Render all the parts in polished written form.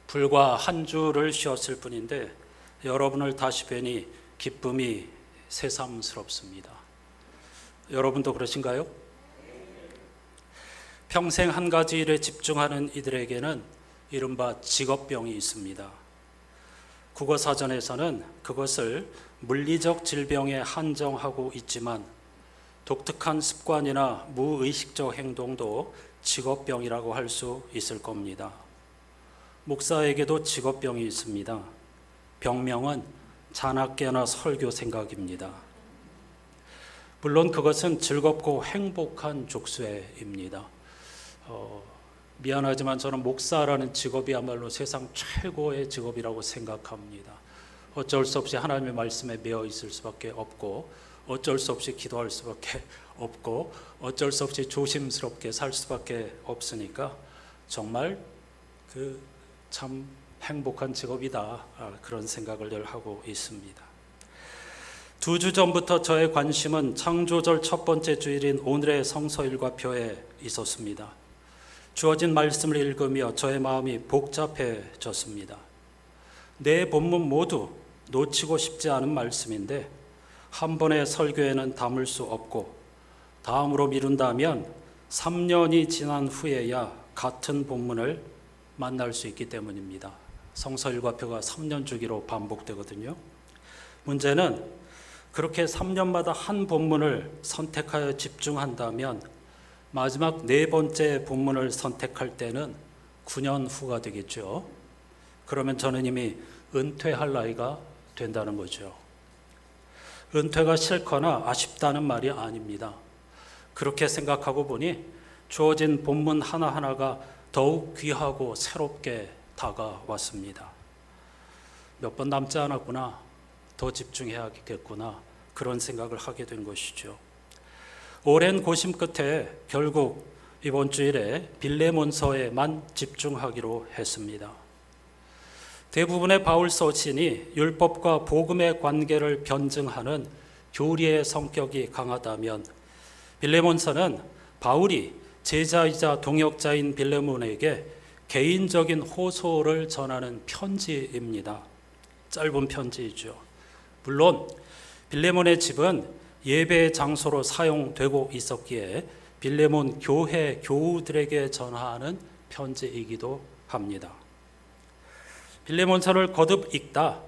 불과 한 주를 쉬었을 뿐인데 여러분을 다시 뵈니 기쁨이 새삼스럽습니다. 여러분도 그러신가요? 평생 한 가지 일에 집중하는 이들에게는 이른바 직업병이 있습니다. 국어사전에서는 그것을 물리적 질병에 한정하고 있지만 독특한 습관이나 무의식적 행동도 직업병이라고 할 수 있을 겁니다. 목사에게도 직업병이 있습니다. 병명은 잔학계나 설교 생각입니다. 물론 그것은 즐겁고 행복한 족쇄입니다. 미안하지만 저는 목사라는 직업이야말로 세상 최고의 직업이라고 생각합니다. 어쩔 수 없이 하나님의 말씀에 매여 있을 수밖에 없고, 어쩔 수 없이 기도할 수밖에 없고, 어쩔 수 없이 조심스럽게 살 수밖에 없으니까 정말 참 행복한 직업이다, 그런 생각을 늘 하고 있습니다. 2주 전부터 저의 관심은 창조절 첫 번째 주일인 오늘의 성서일과표에 있었습니다. 주어진 말씀을 읽으며 저의 마음이 복잡해졌습니다. 네 본문 모두 놓치고 싶지 않은 말씀인데 한 번의 설교에는 담을 수 없고 다음으로 미룬다면 3년이 지난 후에야 같은 본문을 만날 수 있기 때문입니다. 성서일과표가 3년 주기로 반복되거든요. 문제는 그렇게 3년마다 한 본문을 선택하여 집중한다면 마지막 네 번째 본문을 선택할 때는 9년 후가 되겠죠. 그러면 저는 이미 은퇴할 나이가 된다는 거죠. 은퇴가 싫거나 아쉽다는 말이 아닙니다. 그렇게 생각하고 보니 주어진 본문 하나하나가 더욱 귀하고 새롭게 다가왔습니다. 몇 번 남지 않았구나, 더 집중해야겠구나, 그런 생각을 하게 된 것이죠. 오랜 고심 끝에 결국 이번 주일에 빌레몬서에만 집중하기로 했습니다. 대부분의 바울 서신이 율법과 복음의 관계를 변증하는 교리의 성격이 강하다면 빌레몬서는 바울이 제자이자 동역자인 빌레몬에게 개인적인 호소를 전하는 편지입니다. 짧은 편지이죠. 물론 빌레몬의 집은 예배의 장소로 사용되고 있었기에 빌레몬 교회 교우들에게 전하는 편지이기도 합니다. 빌레몬서를 거듭 읽다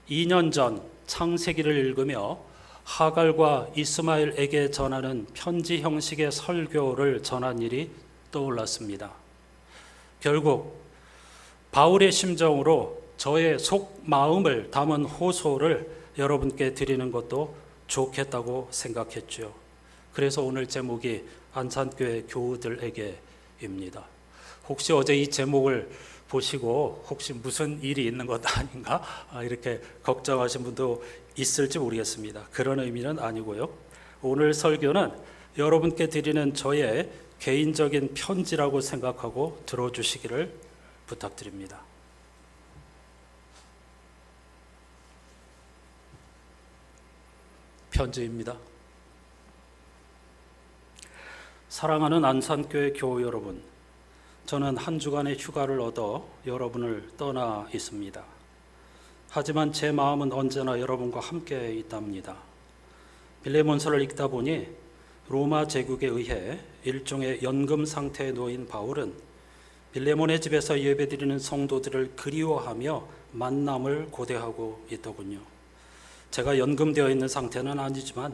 2년 전 창세기를 읽으며 하갈과 이스마엘에게 전하는 편지 형식의 설교를 전한 일이 떠올랐습니다. 결국 바울의 심정으로 저의 속마음을 담은 호소를 여러분께 드리는 것도 좋겠다고 생각했죠. 그래서 오늘 제목이 안산교회 교우들에게입니다. 혹시 어제 이 제목을 보시고 혹시 무슨 일이 있는 것 아닌가 이렇게 걱정하신 분도 있을지 모르겠습니다. 그런 의미는 아니고요. 오늘 설교는 여러분께 드리는 저의 개인적인 편지라고 생각하고 들어주시기를 부탁드립니다. 편지입니다. 사랑하는 안산교회 교우 여러분, 저는 한 주간의 휴가를 얻어 여러분을 떠나 있습니다. 하지만 제 마음은 언제나 여러분과 함께 있답니다. 빌레몬서를 읽다 보니 로마 제국에 의해 일종의 연금 상태에 놓인 바울은 빌레몬의 집에서 예배드리는 성도들을 그리워하며 만남을 고대하고 있더군요. 제가 연금되어 있는 상태는 아니지만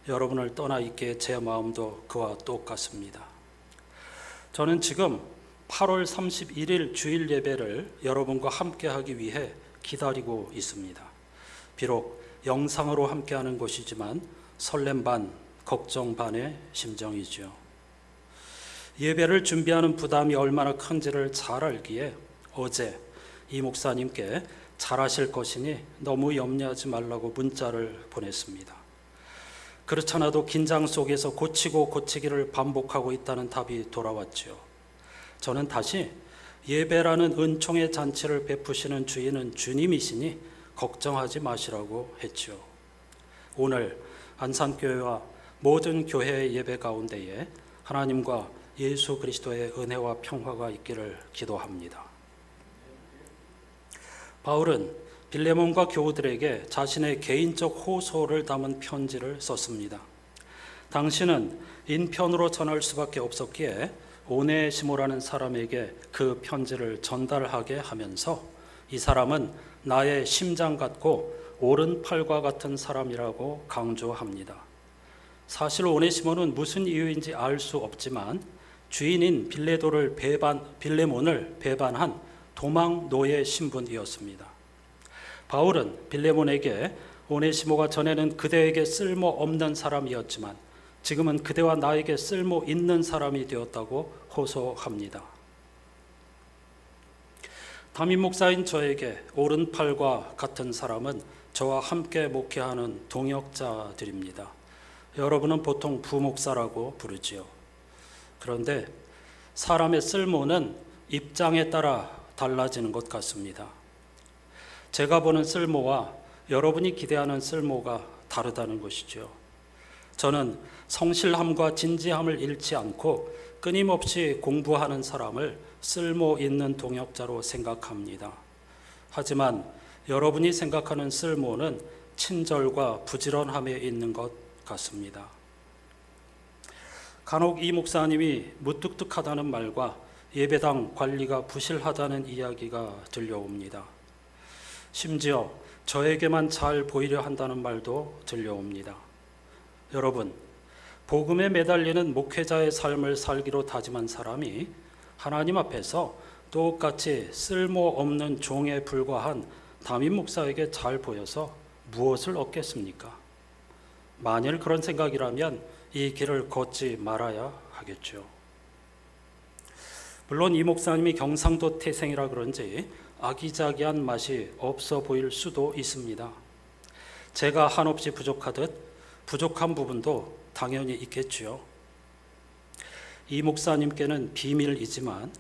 여러분을 떠나 있기에 제 마음도 그와 똑같습니다. 저는 지금 8월 31일 주일 예배를 여러분과 함께 하기 위해 기다리고 있습니다. 비록 영상으로 함께하는 것이지만 설렘 반, 걱정 반의 심정이죠. 예배를 준비하는 부담이 얼마나 큰지를 잘 알기에 어제 이 목사님께 잘하실 것이니 너무 염려하지 말라고 문자를 보냈습니다. 그렇잖아도 긴장 속에서 고치고 고치기를 반복하고 있다는 답이 돌아왔죠. 저는 다시 예배라는 은총의 잔치를 베푸시는 주인은 주님이시니 걱정하지 마시라고 했죠. 오늘 안산교회와 모든 교회의 예배 가운데에 하나님과 예수 그리스도의 은혜와 평화가 있기를 기도합니다. 바울은 빌레몬과 교우들에게 자신의 개인적 호소를 담은 편지를 썼습니다. 당신은 인편으로 전할 수밖에 없었기에 오네시모라는 사람에게 그 편지를 전달하게 하면서 이 사람은 나의 심장 같고 오른팔과 같은 사람이라고 강조합니다. 사실 오네시모는 무슨 이유인지 알 수 없지만 주인인 빌레몬을 배반한 도망 노예 신분이었습니다. 바울은 빌레몬에게 오네시모가 전에는 그대에게 쓸모 없는 사람이었지만 지금은 그대와 나에게 쓸모 있는 사람이 되었다고 호소합니다. 담임 목사인 저에게 오른팔과 같은 사람은 저와 함께 목회하는 동역자들입니다. 여러분은 보통 부목사라고 부르지요. 그런데 사람의 쓸모는 입장에 따라 달라지는 것 같습니다. 제가 보는 쓸모와 여러분이 기대하는 쓸모가 다르다는 것이죠. 저는 성실함과 진지함을 잃지 않고 끊임없이 공부하는 사람을 쓸모 있는 동역자로 생각합니다. 하지만 여러분이 생각하는 쓸모는 친절과 부지런함에 있는 것 같습니다. 간혹 이 목사님이 무뚝뚝하다는 말과 예배당 관리가 부실하다는 이야기가 들려옵니다. 심지어 저에게만 잘 보이려 한다는 말도 들려옵니다. 여러분, 복음에 매달리는 목회자의 삶을 살기로 다짐한 사람이 하나님 앞에서 똑같이 쓸모없는 종에 불과한 담임 목사에게 잘 보여서 무엇을 얻겠습니까? 만일 그런 생각이라면 이 길을 걷지 말아야 하겠죠. 물론 이 목사님이 경상도 태생이라 그런지 아기자기한 맛이 없어 보일 수도 있습니다. 제가 한없이 부족하듯 부족한 부분도 당연히 있겠지요. 이 목사님께는 비밀이지만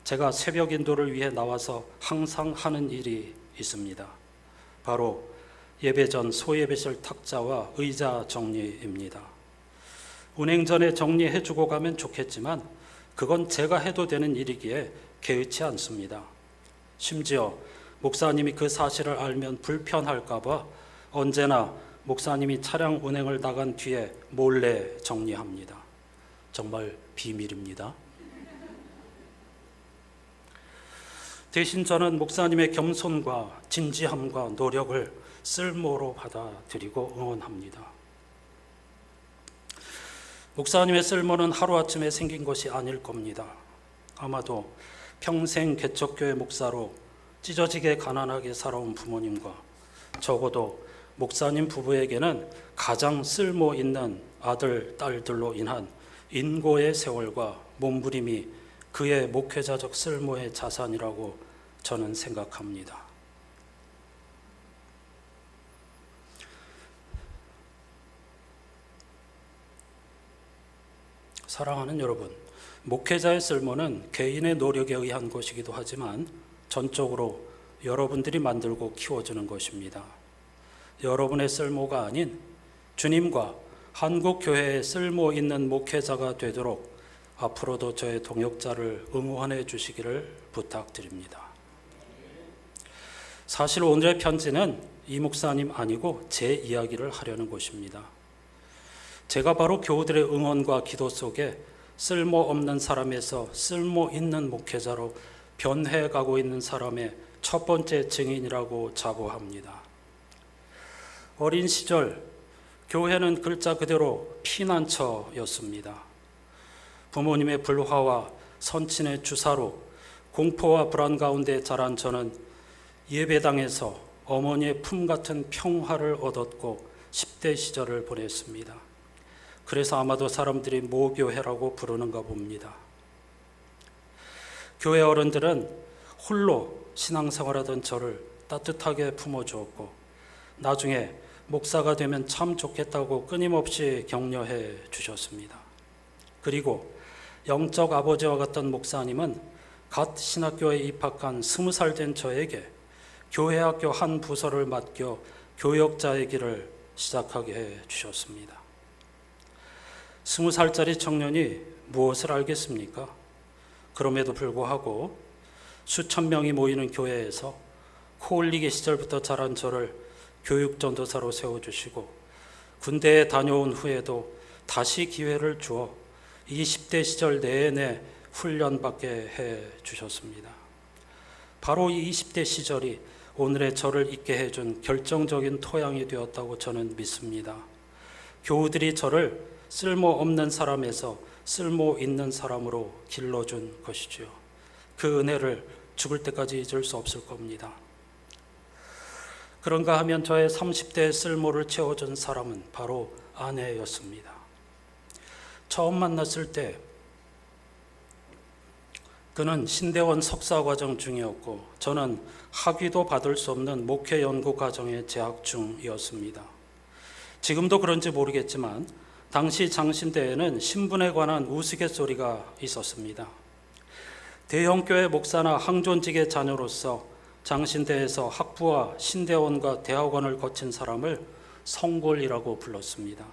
제가 새벽 인도를 위해 나와서 항상 하는 일이 있습니다. 바로 예배 전 소예배실 탁자와 의자 정리입니다. 운행 전에 정리해주고 가면 좋겠지만 그건 제가 해도 되는 일이기에 개의치 않습니다. 심지어 목사님이 그 사실을 알면 불편할까 봐 언제나 목사님이 차량 운행을 나간 뒤에 몰래 정리합니다. 정말 비밀입니다. 대신 저는 목사님의 겸손과 진지함과 노력을 쓸모로 받아들이고 응원합니다. 목사님의 쓸모는 하루아침에 생긴 것이 아닐 겁니다. 아마도 평생 개척교회 목사로 찢어지게 가난하게 살아온 부모님과 적어도 목사님 부부에게는 가장 쓸모 있는 아들, 딸들로 인한 인고의 세월과 몸부림이 그의 목회자적 쓸모의 자산이라고 저는 생각합니다. 사랑하는 여러분, 목회자의 쓸모는 개인의 노력에 의한 것이기도 하지만 전적으로 여러분들이 만들고 키워주는 것입니다. 여러분의 쓸모가 아닌 주님과 한국 교회에 쓸모 있는 목회자가 되도록 앞으로도 저의 동역자를 응원해 주시기를 부탁드립니다. 사실 오늘의 편지는 이 목사님 아니고 제 이야기를 하려는 것입니다. 제가 바로 교우들의 응원과 기도 속에 쓸모없는 사람에서 쓸모 있는 목회자로 변해가고 있는 사람의 첫 번째 증인이라고 자부합니다. 어린 시절 교회는 글자 그대로 피난처였습니다. 부모님의 불화와 선친의 주사로 공포와 불안 가운데 자란 저는 예배당에서 어머니의 품 같은 평화를 얻었고 10대 시절을 보냈습니다. 그래서 아마도 사람들이 모교회라고 부르는가 봅니다. 교회 어른들은 홀로 신앙생활하던 저를 따뜻하게 품어주었고 나중에 목사가 되면 참 좋겠다고 끊임없이 격려해 주셨습니다. 그리고 영적 아버지와 같던 목사님은 갓 신학교에 입학한 20살 된 저에게 교회학교 한 부서를 맡겨 교역자의 길을 시작하게 해 주셨습니다. 20살짜리 청년이 무엇을 알겠습니까? 그럼에도 불구하고 수천 명이 모이는 교회에서 코올리기 시절부터 자란 저를 교육 전도사로 세워주시고 군대에 다녀온 후에도 다시 기회를 주어 20대 시절 내내 훈련받게 해 주셨습니다. 바로 이 20대 시절이 오늘의 저를 있게 해준 결정적인 토양이 되었다고 저는 믿습니다. 교우들이 저를 쓸모없는 사람에서 쓸모 있는 사람으로 길러준 것이지요. 그 은혜를 죽을 때까지 잊을 수 없을 겁니다. 그런가 하면 저의 30대의 쓸모를 채워준 사람은 바로 아내였습니다. 처음 만났을 때 그는 신대원 석사과정 중이었고 저는 학위도 받을 수 없는 목회 연구 과정에 재학 중이었습니다. 지금도 그런지 모르겠지만 당시 장신대에는 신분에 관한 우스갯소리가 있었습니다. 대형교회 목사나 항존직의 자녀로서 장신대에서 학부와 신대원과 대학원을 거친 사람을 성골이라고 불렀습니다.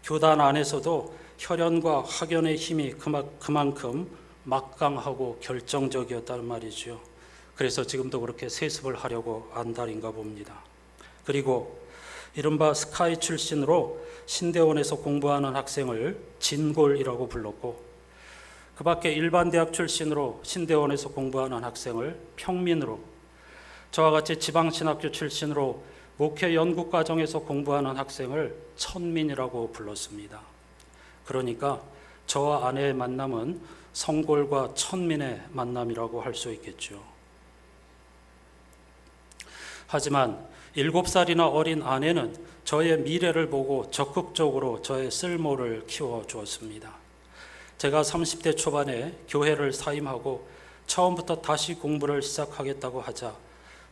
교단 안에서도 혈연과 학연의 힘이 그만큼 막강하고 결정적이었다는 말이죠. 그래서 지금도 그렇게 세습을 하려고 안달인가 봅니다. 그리고 이른바 스카이 출신으로 신대원에서 공부하는 학생을 진골이라고 불렀고 그 밖에 일반 대학 출신으로 신대원에서 공부하는 학생을 평민으로, 저와 같이 지방신학교 출신으로 목회 연구과정에서 공부하는 학생을 천민이라고 불렀습니다. 그러니까 저와 아내의 만남은 성골과 천민의 만남이라고 할 수 있겠죠. 하지만 7살이나 어린 아내는 저의 미래를 보고 적극적으로 저의 쓸모를 키워주었습니다. 제가 30대 초반에 교회를 사임하고 처음부터 다시 공부를 시작하겠다고 하자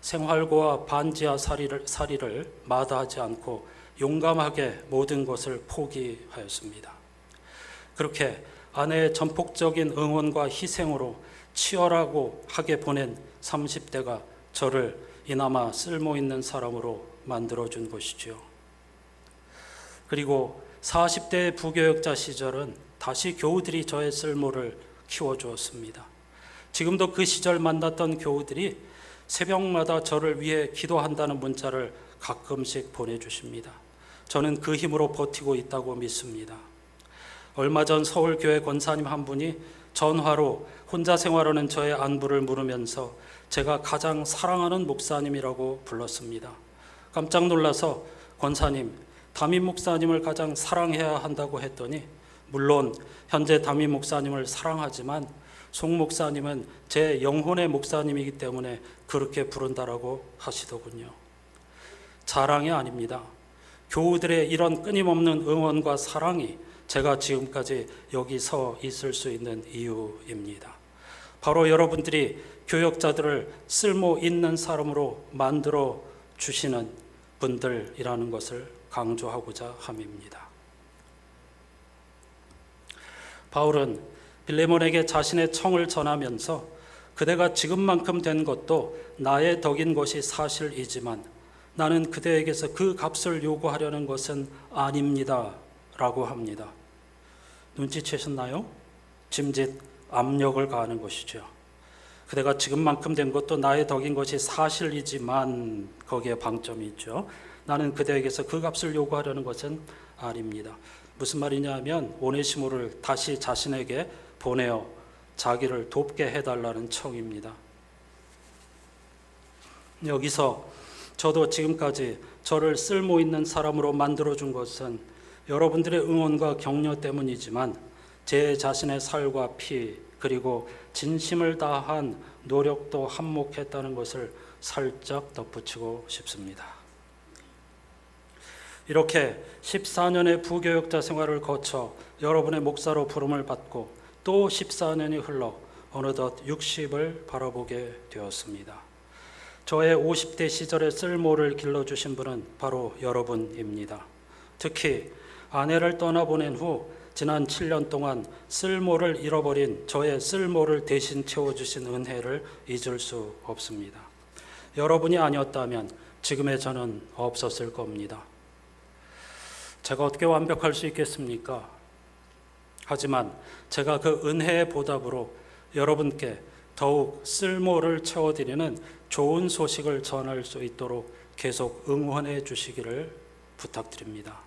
생활고와 반지하 살이를 마다하지 않고 용감하게 모든 것을 포기하였습니다. 그렇게 아내의 전폭적인 응원과 희생으로 치열하게 보낸 30대가 저를 이나마 쓸모있는 사람으로 만들어준 것이지요. 그리고 40대의 부교역자 시절은 다시 교우들이 저의 쓸모를 키워주었습니다. 지금도 그 시절 만났던 교우들이 새벽마다 저를 위해 기도한다는 문자를 가끔씩 보내주십니다. 저는 그 힘으로 버티고 있다고 믿습니다. 얼마 전 서울교회 권사님 한 분이 전화로 혼자 생활하는 저의 안부를 물으면서 제가 가장 사랑하는 목사님이라고 불렀습니다. 깜짝 놀라서 권사님, 담임 목사님을 가장 사랑해야 한다고 했더니 물론 현재 담임 목사님을 사랑하지만 송 목사님은 제 영혼의 목사님이기 때문에 그렇게 부른다라고 하시더군요. 자랑이 아닙니다. 교우들의 이런 끊임없는 응원과 사랑이 제가 지금까지 여기 서 있을 수 있는 이유입니다. 바로 여러분들이 교역자들을 쓸모 있는 사람으로 만들어 주시는 분들이라는 것을 강조하고자 함입니다. 바울은 빌레몬에게 자신의 청을 전하면서 그대가 지금만큼 된 것도 나의 덕인 것이 사실이지만 나는 그대에게서 그 값을 요구하려는 것은 아닙니다 라고 합니다. 눈치채셨나요? 짐짓 압력을 가하는 것이죠. 그대가 지금만큼 된 것도 나의 덕인 것이 사실이지만 거기에 방점이 있죠. 나는 그대에게서 그 값을 요구하려는 것은 아닙니다. 무슨 말이냐 하면 오네시모를 다시 자신에게 보내어 자기를 돕게 해달라는 청입니다. 여기서 저도 지금까지 저를 쓸모 있는 사람으로 만들어준 것은 여러분들의 응원과 격려 때문이지만 제 자신의 살과 피 그리고 진심을 다한 노력도 한몫했다는 것을 살짝 덧붙이고 싶습니다. 이렇게 14년의 부교역자 생활을 거쳐 여러분의 목사로 부름을 받고 또 14년이 흘러 어느덧 60을 바라보게 되었습니다. 저의 50대 시절의 쓸모를 길러주신 분은 바로 여러분입니다. 특히 아내를 떠나보낸 후 지난 7년 동안 쓸모를 잃어버린 저의 쓸모를 대신 채워주신 은혜를 잊을 수 없습니다. 여러분이 아니었다면 지금의 저는 없었을 겁니다. 제가 어떻게 완벽할 수 있겠습니까? 하지만 제가 그 은혜의 보답으로 여러분께 더욱 쓸모를 채워드리는 좋은 소식을 전할 수 있도록 계속 응원해 주시기를 부탁드립니다.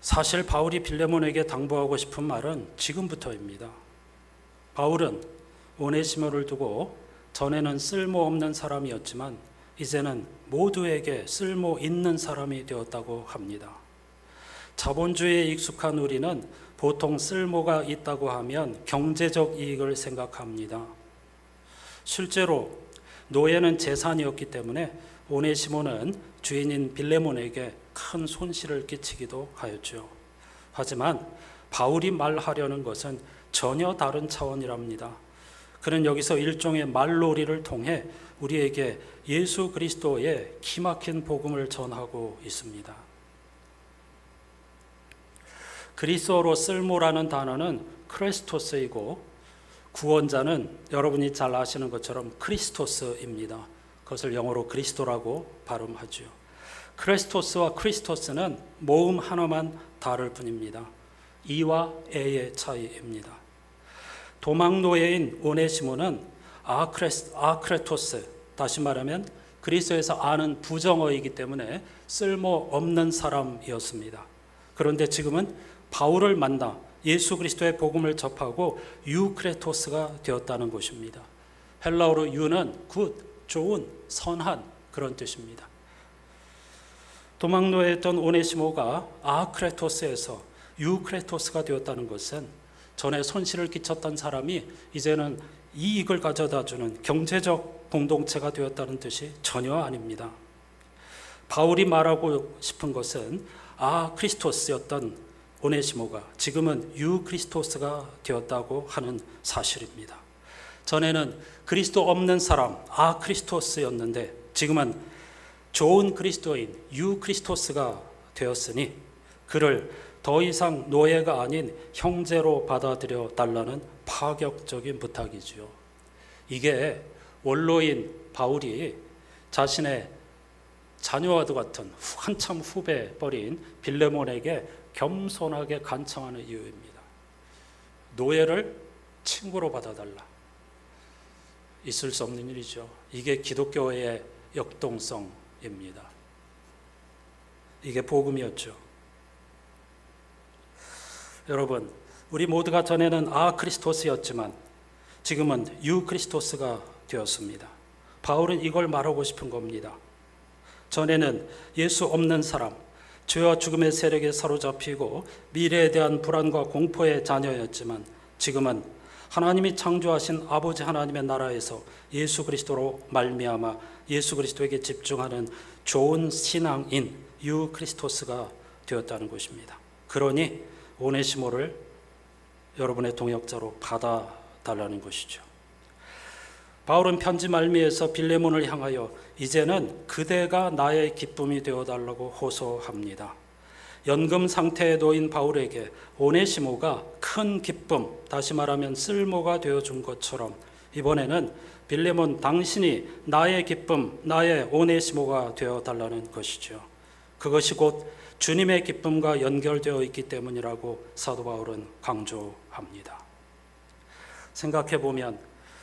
사실 바울이 빌레몬에게 당부하고 싶은 말은 지금부터입니다. 바울은 오네시모를 두고 전에는 쓸모없는 사람이었지만 이제는 모두에게 쓸모 있는 사람이 되었다고 합니다. 자본주의에 익숙한 우리는 보통 쓸모가 있다고 하면 경제적 이익을 생각합니다. 실제로 노예는 재산이었기 때문에 오네시모는 주인인 빌레몬에게 큰 손실을 끼치기도 하였죠. 하지만 바울이 말하려는 것은 전혀 다른 차원이랍니다. 그는 여기서 일종의 말놀이를 통해 우리에게 예수 그리스도의 기막힌 복음을 전하고 있습니다. 그리스어로 쓸모라는 단어는 크레스토스이고 구원자는 여러분이 잘 아시는 것처럼 크리스토스입니다. 그것을 영어로 그리스도라고 발음하죠. 크레스토스와 크리스토스는 모음 하나만 다를 뿐입니다. 이와 에의 차이입니다. 도망노예인 오네시모는 아크레토스, 다시 말하면 그리스어에서 아는 부정어이기 때문에 쓸모없는 사람이었습니다. 그런데 지금은 바울을 만나 예수 그리스도의 복음을 접하고 유크레토스가 되었다는 것입니다. 헬라어로 유는 굿, 좋은, 선한 그런 뜻입니다. 도망노예였던 오네시모가 아크레토스에서 유크레토스가 되었다는 것은 전에 손실을 끼쳤던 사람이 이제는 이익을 가져다주는 경제적 공동체가 되었다는 뜻이 전혀 아닙니다. 바울이 말하고 싶은 것은 크리스토스였던 오네시모가 지금은 유크리스토스가 되었다고 하는 사실입니다. 전에는 그리스도 없는 사람 크리스토스였는데 지금은 좋은 그리스도인 유크리스토스가 되었으니 그를 더 이상 노예가 아닌 형제로 받아들여 달라는 파격적인 부탁이지요. 이게 원로인 바울이 자신의 자녀와도 같은 한참 후배 뻘인 빌레몬에게 겸손하게 간청하는 이유입니다. 노예를 친구로 받아달라. 있을 수 없는 일이죠. 이게 기독교의 역동성입니다. 이게 복음이었죠. 여러분, 우리 모두가 전에는 크리스토스였지만 지금은 유크리스토스가 되었습니다. 바울은 이걸 말하고 싶은 겁니다. 전에는 예수 없는 사람, 죄와 죽음의 세력에 사로잡히고 미래에 대한 불안과 공포의 자녀였지만 지금은 하나님이 창조하신 아버지 하나님의 나라에서 예수 그리스도로 말미암아 예수 그리스도에게 집중하는 좋은 신앙인 유크리스토스가 되었다는 것입니다. 그러니 오네시모를 여러분의 동역자로 받아달라는 것이죠. 바울은 편지 말미에서 빌레몬을 향하여 이제는 그대가 나의 기쁨이 되어달라고 호소합니다. 연금 상태에 놓인 바울에게 오네시모가 큰 기쁨, 다시 말하면 쓸모가 되어준 것처럼 이번에는 빌레몬 당신이 나의 기쁨, 나의 오네시모가 되어달라는 것이죠. 그것이 곧 주님의 기쁨과 연결되어 있기 때문이라고 사도 바울은 강조합니다. 생각해보면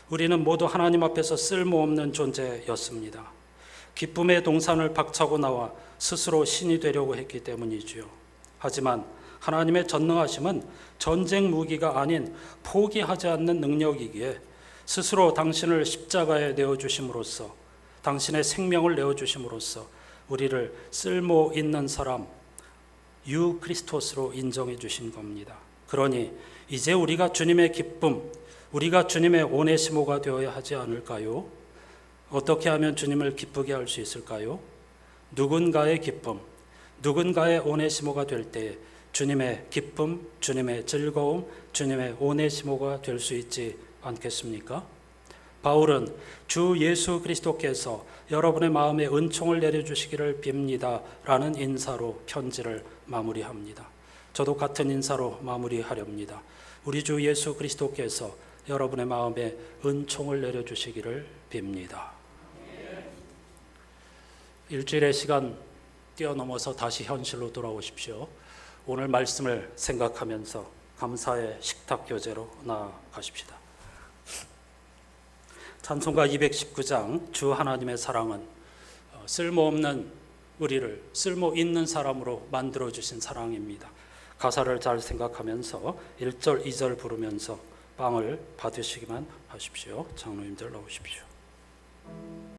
우리는 모두 하나님 앞에서 쓸모없는 존재였습니다. 기쁨의 동산을 박차고 나와 스스로 신이 되려고 했기 때문이지요. 하지만 하나님의 전능하심은 전쟁 무기가 아닌 포기하지 않는 능력이기에 스스로 당신을 십자가에 내어주심으로써 당신의 생명을 내어주심으로써 우리를 쓸모 있는 사람 유크리스토스로 인정해 주신 겁니다. 그러니 이제 우리가 주님의 기쁨, 우리가 주님의 오네시모가 되어야 하지 않을까요? 어떻게 하면 주님을 기쁘게 할 수 있을까요? 누군가의 기쁨, 누군가의 오네시모가 될 때 주님의 기쁨, 주님의 즐거움, 주님의 오네시모가 될 수 있지 않겠습니까? 바울은 주 예수 그리스도께서 여러분의 마음에 은총을 내려주시기를 빕니다 라는 인사로 편지를 마무리합니다. 저도 같은 인사로 마무리하렵니다. 우리 주 예수 그리스도께서 여러분의 마음에 은총을 내려주시기를 빕니다. 일주일의 시간 뛰어넘어서 다시 현실로 돌아오십시오. 오늘 말씀을 생각하면서 감사의 식탁 교제로 나아가십시다. 찬송가 219장 주 하나님의 사랑은 쓸모없는 우리를 쓸모 있는 사람으로 만들어 주신 사랑입니다. 가사를 잘 생각하면서 1절, 2절 부르면서 빵을 받으시기만 하십시오. 장로님들 나오십시오.